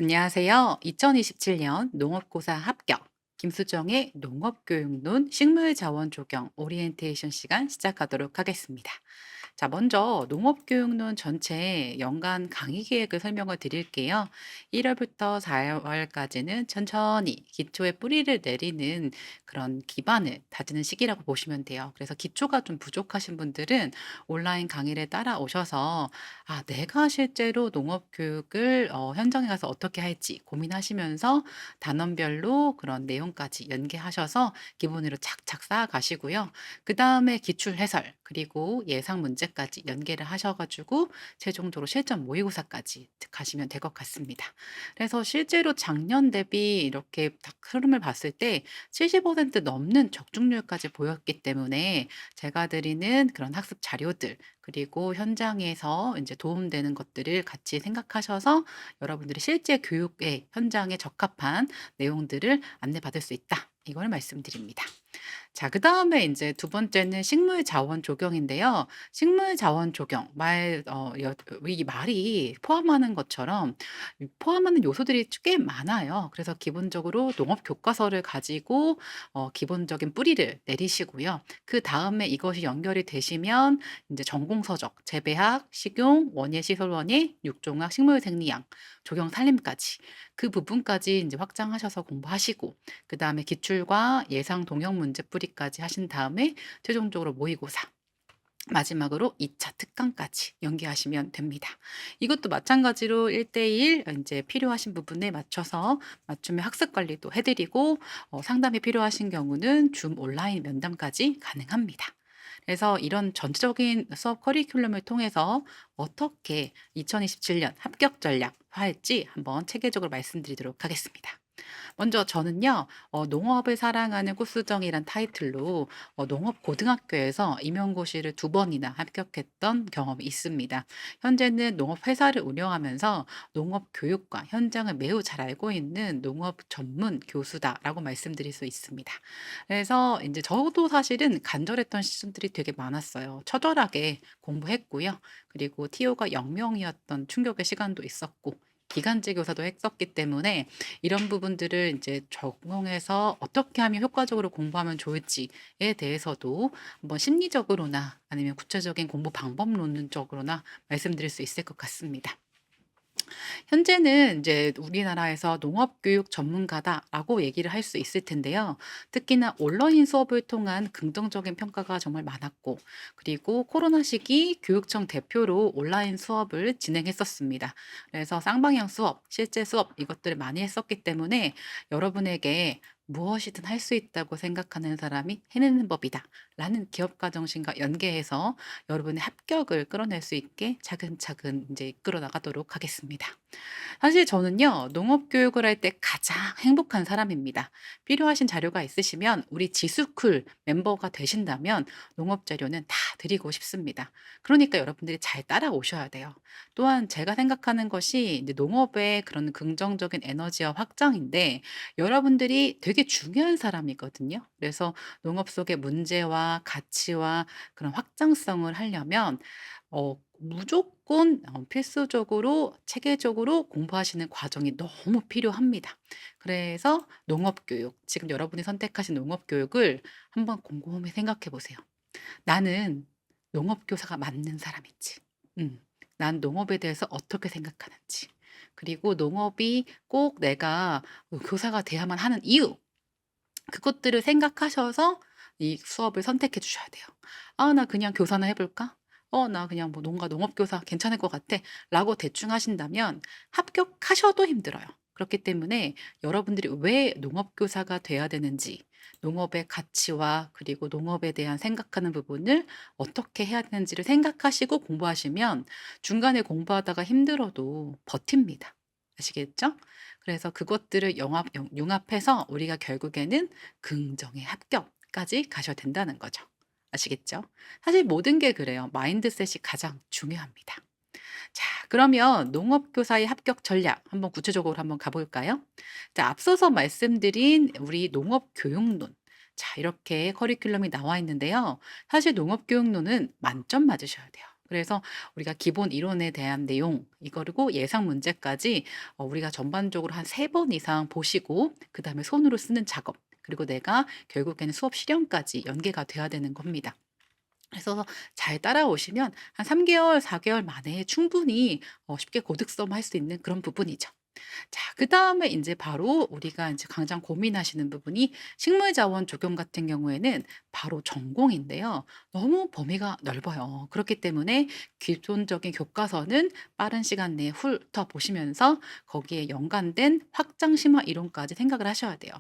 안녕하세요. 2027년 농업고사 합격, 김수정의 농업교육론 식물자원 조경 오리엔테이션 시간 시작하도록 하겠습니다. 자, 먼저 농업교육론 전체 연간 강의 계획을 설명을 드릴게요. 1월부터 4월까지는 천천히 기초의 뿌리를 내리는 그런 기반을 다지는 시기라고 보시면 돼요. 그래서 기초가 좀 부족하신 분들은 온라인 강의를 따라오셔서 내가 실제로 농업 교육을 현장에 가서 어떻게 할지 고민하시면서 단원별로 그런 내용까지 연계하셔서 기본으로 착착 쌓아가시고요. 그다음에 기출 해설 그리고 예상 문제까지 연계를 하셔 가지고 최종적으로 실전 모의고사까지 가시면 될 것 같습니다. 그래서 실제로 작년 대비 이렇게 딱 흐름을 봤을 때 70% 넘는 적중률까지 보였기 때문에 제가 드리는 그런 학습 자료들 그리고 현장에서 이제 도움되는 것들을 같이 생각하셔서 여러분들이 실제 교육의 현장에 적합한 내용들을 안내받을 수 있다. 이걸 말씀드립니다. 자, 그다음에 이제 두 번째는 식물 자원 조경인데요. 식물 자원 조경 이 말이 포함하는 것처럼 포함하는 요소들이 꽤 많아요. 그래서 기본적으로 농업 교과서를 가지고 기본적인 뿌리를 내리시고요. 그다음에 이것이 연결이 되시면 이제 전공 서적, 재배학, 식용, 원예 시설원예, 육종학, 식물 생리학, 조경 산림까지 그 부분까지 이제 확장하셔서 공부하시고 그다음에 기출과 예상 동형 문제풀이까지 하신 다음에 최종적으로 모의고사 마지막으로 2차 특강까지 연계하시면 됩니다. 이것도 마찬가지로 1대1이제 필요하신 부분에 맞춰서 맞춤의 학습 관리도 해 드리고 상담이 필요하신 경우는 줌 온라인 면담까지 가능합니다. 그래서 이런 전체적인 수업 커리큘럼을 통해서 어떻게 2027년 합격 전략 할지 한번 체계적으로 말씀드리도록 하겠습니다. 먼저 저는요. 농업을 사랑하는 꽃수정이란 타이틀로 농업 고등학교에서 임용고시를 두 번이나 합격했던 경험이 있습니다. 현재는 농업 회사를 운영하면서 농업 교육과 현장을 매우 잘 알고 있는 농업 전문 교수다라고 말씀드릴 수 있습니다. 그래서 이제 저도 사실은 간절했던 시즌들이 되게 많았어요. 처절하게 공부했고요. 그리고 TO가 0 명이었던 충격의 시간도 있었고 기간제 교사도 했었기 때문에 이런 부분들을 이제 적용해서 어떻게 하면 효과적으로 공부하면 좋을지에 대해서도 한번 심리적으로나 아니면 구체적인 공부 방법론적으로나 말씀드릴 수 있을 것 같습니다. 현재는 이제 우리나라에서 "농업교육 전문가다."라고 얘기를 할 수 있을 텐데요. 특히나 온라인 수업을 통한 긍정적인 평가가 정말 많았고 그리고 코로나 시기 교육청 대표로 온라인 수업을 진행했었습니다. 그래서 쌍방향 수업, 실제 수업 이것들을 많이 했었기 때문에 여러분에게 '무엇이든 할 수 있다고 생각하는 사람이 해내는 법이다.'라는 기업가 정신과 연계해서 여러분의 합격을 끌어낼 수 있게 차근차근 이제 이끌어 나가도록 하겠습니다. 사실 저는요, 농업 교육을 할 때 가장 행복한 사람입니다. 필요하신 자료가 있으시면 우리 지수쿨 멤버가 되신다면 농업 자료는 다 드리고 싶습니다. 그러니까 여러분들이 잘 따라오셔야 돼요. 또한 제가 생각하는 것이 이제 농업의 그런 긍정적인 에너지와 확장인데 여러분들이 되게 중요한 사람이거든요. 그래서 농업 속의 문제와 가치와 그런 확장성을 하려면 무조건 필수적으로 체계적으로 공부하시는 과정이 너무 필요합니다. 그래서 농업 교육, 지금 여러분이 선택하신 농업 교육을 한번 곰곰이 생각해 보세요. '나는 농업 교사가 맞는 사람인지. 음. 난 농업에 대해서 어떻게 생각하는지. 그리고 농업이 꼭 내가 교사가 돼야만 하는 이유.' 그것들을 생각하셔서 이 수업을 선택해 주셔야 돼요. '아 나 그냥 교사나 해 볼까? 나 그냥 뭐 농가 농업교사 괜찮을 것 같아.'라고 대충 하신다면 합격하셔도 힘들어요. 그렇기 때문에 여러분들이 왜 농업교사가 돼야 되는지, 농업의 가치와 그리고 농업에 대한 생각하는 부분을 어떻게 해야 되는지를 생각하시고 공부하시면 중간에 공부하다가 힘들어도 버팁니다. 아시겠죠? 그래서 그것들을 융합해서 우리가 결국에는 긍정의 합격까지 가셔야 된다는 거죠. 아시겠죠? 사실 모든 게 그래요. 마인드셋이 가장 중요합니다. 자, 그러면 농업교사의 합격 전략 한번 구체적으로 한번 가볼까요? 자, 앞서서 말씀드린 우리 농업교육론. 자, 이렇게 커리큘럼이 나와 있는데요. 사실 농업교육론은 만점 맞으셔야 돼요. 그래서 우리가 기본 이론에 대한 내용 그리고 예상 문제까지 우리가 전반적으로 한 3번 이상 보시고 그다음에 손으로 쓰는 작업 그리고 내가 결국에는 수업 실현까지 연계가 돼야 되는 겁니다. 그래서 잘 따라오시면 한 3 개월, 4 개월 만에 충분히 쉽게 고득점할 수 있는 그런 부분이죠. 자 그다음에 이제 바로 우리가 이제 가장 고민하시는 부분이 식물자원 적용 같은 경우에는 바로 전공인데요. 너무 범위가 넓어요. 그렇기 때문에 기존적인 교과서는 빠른 시간 내에 훑어보시면서 거기에 연관된 확장 심화 이론까지 생각을 하셔야 돼요.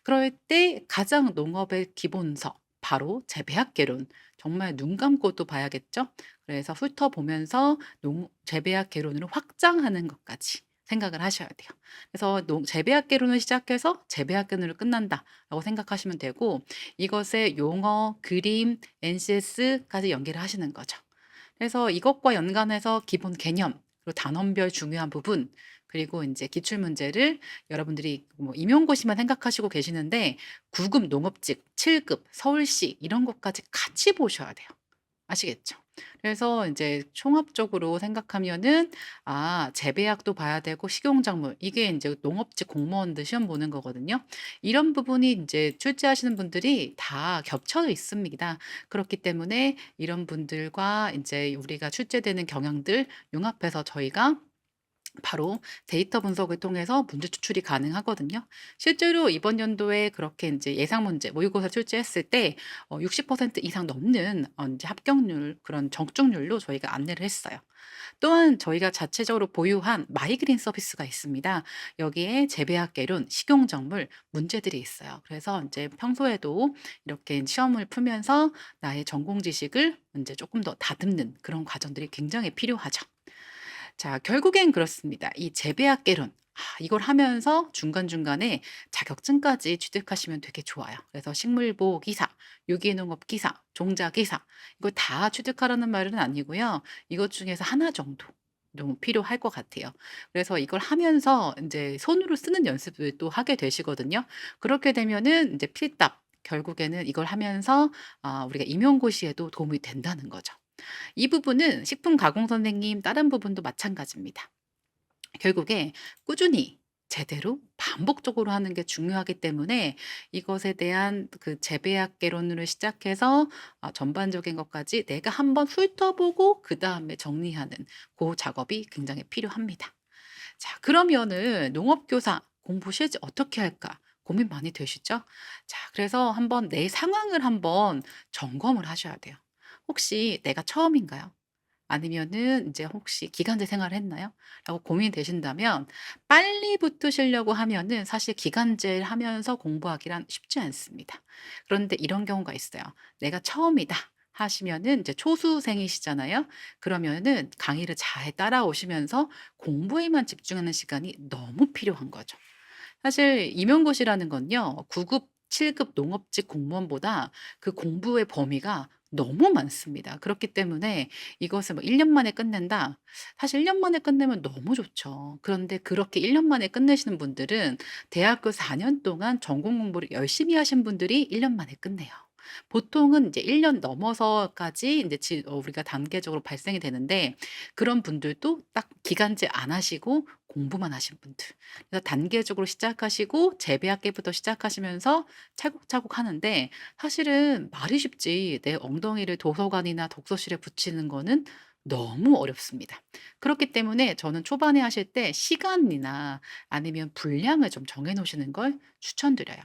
그럴 때 가장 농업의 기본서 바로 재배학 개론 정말 눈 감고도 봐야겠죠. 그래서 훑어보면서 농 재배학 개론으로 확장하는 것까지 생각을 하셔야 돼요. 그래서 농 재배학개론을 시작해서 재배학개론으로 끝난다라고 생각하시면 되고 이것의 용어, 그림, NCS까지 연계를 하시는 거죠. 그래서 이것과 연관해서 기본 개념 그리고 단원별 중요한 부분 그리고 이제 기출 문제를 여러분들이 뭐 임용고시만 생각하시고 계시는데 9급 농업직, 7급 서울시 이런 것까지 같이 보셔야 돼요. 아시겠죠? 그래서 인제 총합적으로 생각하면은 재배학도 봐야 되고 식용작물 이게 인제 농업직 공무원들 시험 보는 거거든요. 이런 부분이 인제 출제하시는 분들이 다 겹쳐 있습니다. 그렇기 때문에 이런 분들과 인제 우리가 출제되는 경향들 융합해서 저희가 바로 데이터 분석을 통해서 문제 추출이 가능하거든요. 실제로 이번 연도에 그렇게 인제 예상 문제 모의고사 출제했을 때 60% 이상 넘는 인제 합격률 그런 적중률로 저희가 안내를 했어요. 또한 저희가 자체적으로 보유한 마이그린 서비스가 있습니다. 여기에 재배학개론, 식용작물 문제들이 있어요. 그래서 인제 평소에도 이렇게 시험을 풀면서 나의 전공 지식을 인제 쪼끔 더 다듬는 그런 과정들이 굉장히 필요하죠. 자 결국엔 그렇습니다. 이 재배학개론 이걸 하면서 중간중간에 자격증까지 취득하시면 되게 좋아요. 그래서 식물보호 기사, 유기농업 기사, 종자 기사 이걸 다 취득하라는 말은 아니고요. 이것 중에서 하나 정도 좀 필요할 것 같아요. 그래서 이걸 하면서 이제 손으로 쓰는 연습을 또 하게 되시거든요. 그렇게 되면은 이제 필답 결국에는 이걸 하면서 우리가 임용고시에도 도움이 된다는 거죠. 이 부분은 식품 가공 선생님 다른 부분도 마찬가지입니다. 결국에 꾸준히 제대로 반복적으로 하는 게 중요하기 때문에 이것에 대한 그 재배학 개론으로 시작해서 전반적인 것까지 내가 한번 훑어보고 그다음에 정리하는 그 작업이 굉장히 필요합니다. 자 그러면은 농업교사 공부 실제 어떻게 할까 고민 많이 되시죠? 자 그래서 한번 내 상황을 한번 점검을 하셔야 돼요. 혹시 내가 처음인가요? 아니면은 이제 혹시 기간제 생활을 했나요? 라고 고민이 되신다면 빨리 붙으시려고 하면은 사실 기간제를 하면서 공부하기란 쉽지 않습니다. 그런데 이런 경우가 있어요. '내가 처음이다.' 하시면은 이제 초수생이시잖아요. 그러면은 강의를 잘 따라오시면서 공부에만 집중하는 시간이 너무 필요한 거죠. 사실 임용고시라는 건요. 9급 7급 농업직 공무원보다 그 공부의 범위가 너무 많습니다. 그렇기 때문에 이것을 뭐 1년 만에 끝낸다? 사실 1년 만에 끝내면 너무 좋죠. 그런데 그렇게 1년 만에 끝내시는 분들은 대학교 4년 동안 전공 공부를 열심히 하신 분들이 1년 만에 끝내요. 보통은 이제 1년 넘어서까지 인제 우리가 단계적으로 발생이 되는데 그런 분들도 딱 기간제 안 하시고 공부만 하신 분들. 그래서 단계적으로 시작하시고 재배학기부터 시작하시면서 차곡차곡 하는데 사실은 말이 쉽지 내 엉덩이를 도서관이나 독서실에 붙이는 거는 너무 어렵습니다. 그렇기 때문에 저는 초반에 하실 때 시간이나 아니면 분량을 좀 정해 놓으시는 걸 추천드려요.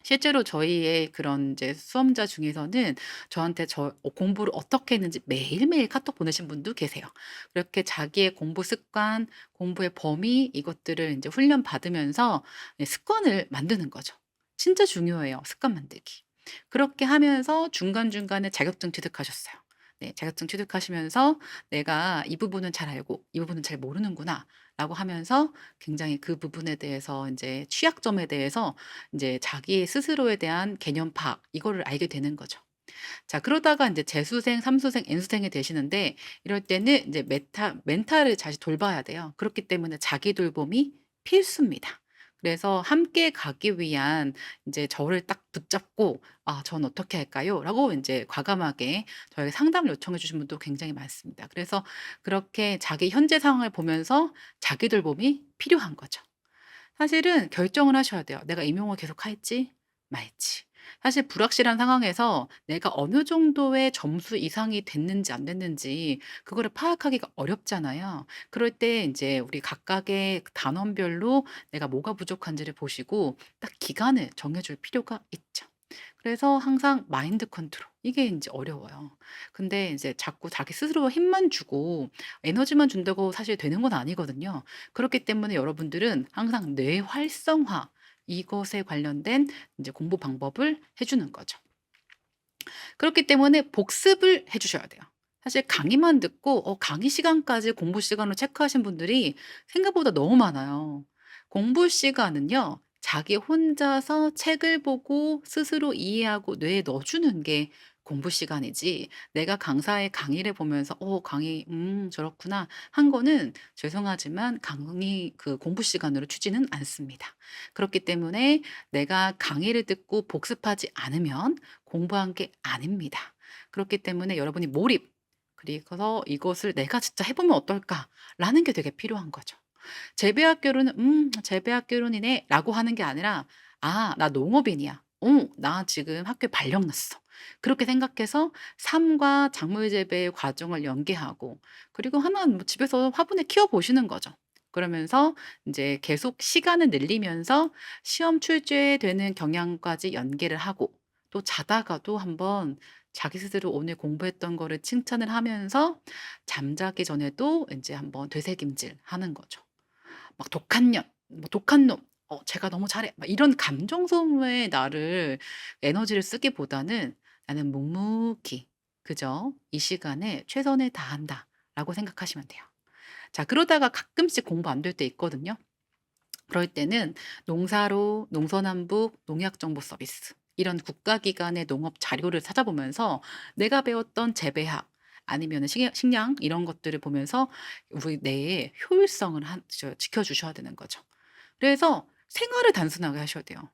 실제로 저희의 그런 이제 수험자 중에서는 저한테 공부를 어떻게 했는지 매일매일 카톡 보내신 분도 계세요. 그렇게 자기의 공부 습관, 공부의 범위 이것들을 인제 훈련 받으면서 습관을 만드는 거죠. 진짜 중요해요, 습관 만들기. 그렇게 하면서 중간중간에 자격증 취득하셨어요. 네 자격증 취득하시면서 '내가 이 부분은 잘 알고 이 부분은 잘 모르는구나.'라고 하면서 굉장히 그 부분에 대해서 인제 취약점에 대해서 인제 자기 스스로에 대한 개념 파악 이거를 알게 되는 거죠. 자 그러다가 인제 재수생, 삼수생, N수생이 되시는데 이럴 때는 인제 멘탈을 다시 돌봐야 돼요. 그렇기 때문에 자기 돌봄이 필수입니다. 그래서 함께 가기 위한 이제 저를 딱 붙잡고 "아 전 어떻게 할까요?"라고 이제 과감하게 저에게 상담을 요청해 주신 분도 굉장히 많습니다. 그래서 그렇게 자기 현재 상황을 보면서 자기 돌봄이 필요한 거죠. 사실은 결정을 하셔야 돼요. '내가 임용을 계속 할지 말지.' 사실 불확실한 상황에서 내가 어느 정도의 점수 이상이 됐는지 안 됐는지 그거를 파악하기가 어렵잖아요. 그럴 때 인제 우리 각각의 단원별로 내가 뭐가 부족한지를 보시고 딱 기간을 정해 줄 필요가 있죠. 그래서 항상 마인드 컨트롤 이게 인제 어려워요. 근데 이제 자꾸 자기 스스로 힘만 주고 에너지만 준다고 사실 되는 건 아니거든요. 그렇기 때문에 여러분들은 항상 뇌 활성화 이것에 관련된 인제 공부 방법을 해 주는 거죠. 그렇기 때문에 복습을 해 주셔야 돼요. 사실 강의만 듣고 강의 시간까지 공부 시간으로 체크하신 분들이 생각보다 너무 많아요. 공부 시간은요. 자기 혼자서 책을 보고 스스로 이해하고 뇌에 넣어 주는 게 공부 시간이지 내가 강사의 강의를 보면서 '어 강의 저렇구나.' 한 거는 죄송하지만 강의 그 공부 시간으로 추지는 않습니다. 그렇기 때문에 내가 강의를 듣고 복습하지 않으면 공부한 게 아닙니다. 그렇기 때문에 여러분이 몰입 그리고서 '이것을 내가 진짜 해 보면 어떨까?'라는 게 되게 필요한 거죠. 재배학교로는 '재배학교론이네.'라고 하는 게 아니라 '아 나 농업인이야. 나 지금 학교에 발령 났어.' 그렇게 생각해서 삶과 작물 재배의 과정을 연계하고 그리고 하나는 뭐 집에서 화분을 키워 보시는 거죠. 그러면서 인제 계속 시간을 늘리면서 시험 출제되는 경향까지 연계를 하고 또 자다가도 한번 자기 스스로 오늘 공부했던 거를 칭찬을 하면서 잠자기 전에도 인제 한번 되새김질하는 거죠. 막 "독한 년." 뭐 "독한 놈." "쟤가 너무 잘해." 막 이런 감정 소모에 나를 에너지를 쓰기보다는 '나는 묵묵히 그저 이 시간에 최선을 다한다.'라고 생각하시면 돼요. 자 그러다가 가끔씩 공부 안 될 때 있거든요. 그럴 때는 농사로 농서남북 농약정보 서비스 이런 국가기관의 농업 자료를 찾아보면서 내가 배웠던 재배학 아니면은 식량 이런 것들을 보면서 우리 뇌의 효율성을 지켜 주셔야 되는 거죠. 그래서 생활을 단순하게 하셔야 돼요.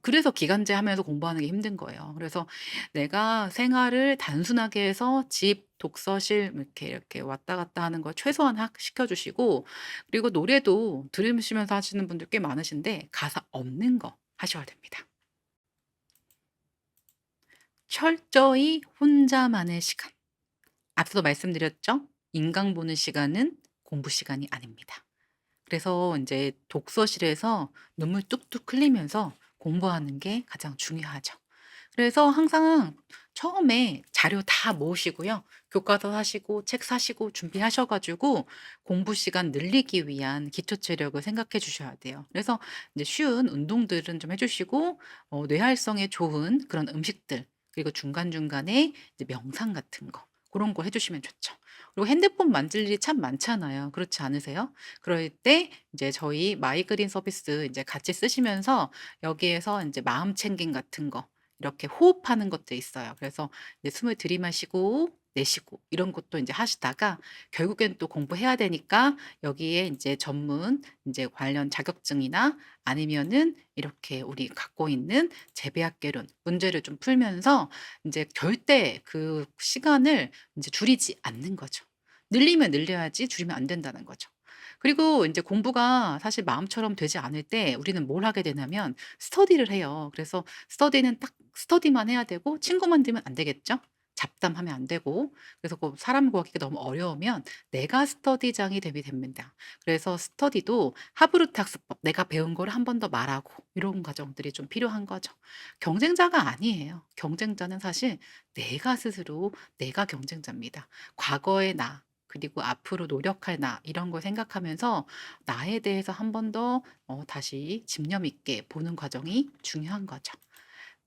그래서 기간제 하면서 공부하는 게 힘든 거예요. 그래서 내가 생활을 단순하게 해서 집, 독서실 이렇게 왔다 갔다 하는 걸 최소한 시켜 주시고 그리고 노래도 들으시면서 하시는 분들 꽤 많으신데 가사 없는 거 하셔야 됩니다. 철저히 혼자만의 시간. 앞서도 말씀드렸죠? 인강 보는 시간은 공부 시간이 아닙니다. 그래서 인제 독서실에서 눈물 뚝뚝 흘리면서 공부하는 게 가장 중요하죠. 그래서 항상 처음에 자료 다 모으시고요. 교과서 사시고 책 사시고 준비하셔 가지고 공부 시간 늘리기 위한 기초 체력을 생각해 주셔야 돼요. 그래서 이제 쉬운 운동들은 좀 해 주시고 뇌 활성에 좋은 그런 음식들 그리고 중간중간에 이제 명상 같은 거 고런 거 해 주시면 좋죠. 그리고 핸드폰 만질 일이 참 많잖아요. 그렇지 않으세요? 그럴 때 이제 저희 마이그린 서비스 인제 같이 쓰시면서 여기에서 인제 마음 챙김 같은 거 이렇게 호흡하는 것도 있어요. 그래서 이제 숨을 들이마시고 내쉬고 이런 것도 인제 하시다가 결국엔 또 공부해야 되니까 여기에 인제 전문 인제 관련 자격증이나 아니면은 이렇게 우리 갖고 있는 재배학개론 문제를 좀 풀면서 인제 절대 그 시간을 인제 줄이지 않는 거죠. 늘리면 늘려야지 줄이면 안 된다는 거죠. 그리고 인제 공부가 사실 마음처럼 되지 않을 때 우리는 뭘 하게 되냐면 스터디를 해요. 그래서 스터디는 딱 스터디만 해야 되고 친구만 들면 안 되겠죠? 잡담하면 안 되고. 그래서 그 사람 구하기가 너무 어려우면 내가 스터디장이 되면 됩니다. 그래서 스터디도 하브루트학습법 내가 배운 거를 한 번 더 말하고 이런 과정들이 좀 필요한 거죠. 경쟁자가 아니에요. 경쟁자는 사실 내가 스스로 내가 경쟁자입니다. 과거의 나 그리고 앞으로 노력할 나 이런 걸 생각하면서 나에 대해서 한 번 더 다시 집념 있게 보는 과정이 중요한 거죠.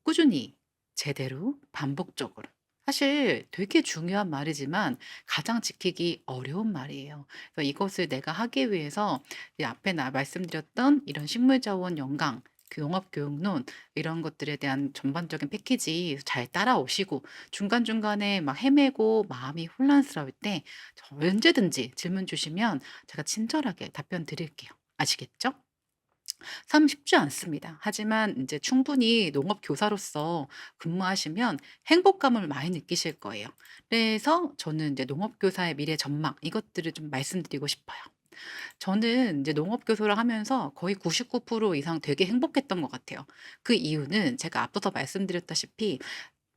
꾸준히 제대로 반복적으로. 사실 되게 중요한 말이지만 가장 지키기 어려운 말이에요. 그래서 이것을 내가 하기 위해서 이 앞에 말씀드렸던 이런 식물자원 연강, 그 농업교육론 이런 것들에 대한 전반적인 패키지 잘 따라오시고 중간중간에 막 헤매고 마음이 혼란스러울 때 언제든지 질문 주시면 제가 친절하게 답변 드릴게요. 아시겠죠? 참 쉽지 않습니다. 하지만 이제 충분히 농업 교사로서 근무하시면 행복감을 많이 느끼실 거예요. 그래서 저는 이제 농업 교사의 미래 전망 이것들을 좀 말씀드리고 싶어요. 저는 이제 농업 교사를 하면서 거의 99% 이상 되게 행복했던 것 같아요. 그 이유는 제가 앞서서 말씀드렸다시피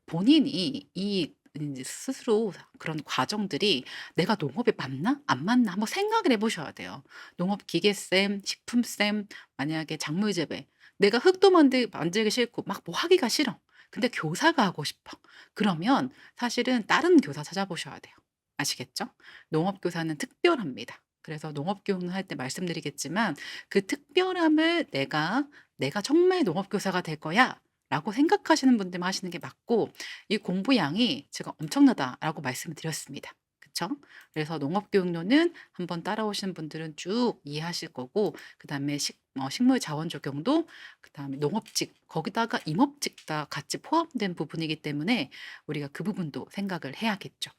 본인이 이 인제 스스로 그런 과정들이 '내가 농업에 맞나? 안 맞나?' 한번 생각을 해 보셔야 돼요. 농업 기계쌤, 식품쌤, 만약에 작물 재배 내가 흙도 만들기 싫고 막 뭐 하기가 싫어. 근데 교사가 하고 싶어. 그러면 사실은 다른 교사 찾아보셔야 돼요. 아시겠죠? 농업 교사는 특별합니다. 그래서 농업 교육을 할 때 말씀드리겠지만 그 특별함을 '내가 정말 농업 교사가 될 거야.'라고 생각하시는 분들만 하시는 게 맞고 이 공부량이 제가 "엄청나다."라고 말씀을 드렸습니다. 그쵸? 그래서 농업교육론은 한번 따라오시는 분들은 쭉 이해하실 거고 그다음에 식물 자원 적용도 그다음에 농업직 거기다가 임업직 다 같이 포함된 부분이기 때문에 우리가 그 부분도 생각을 해야겠죠.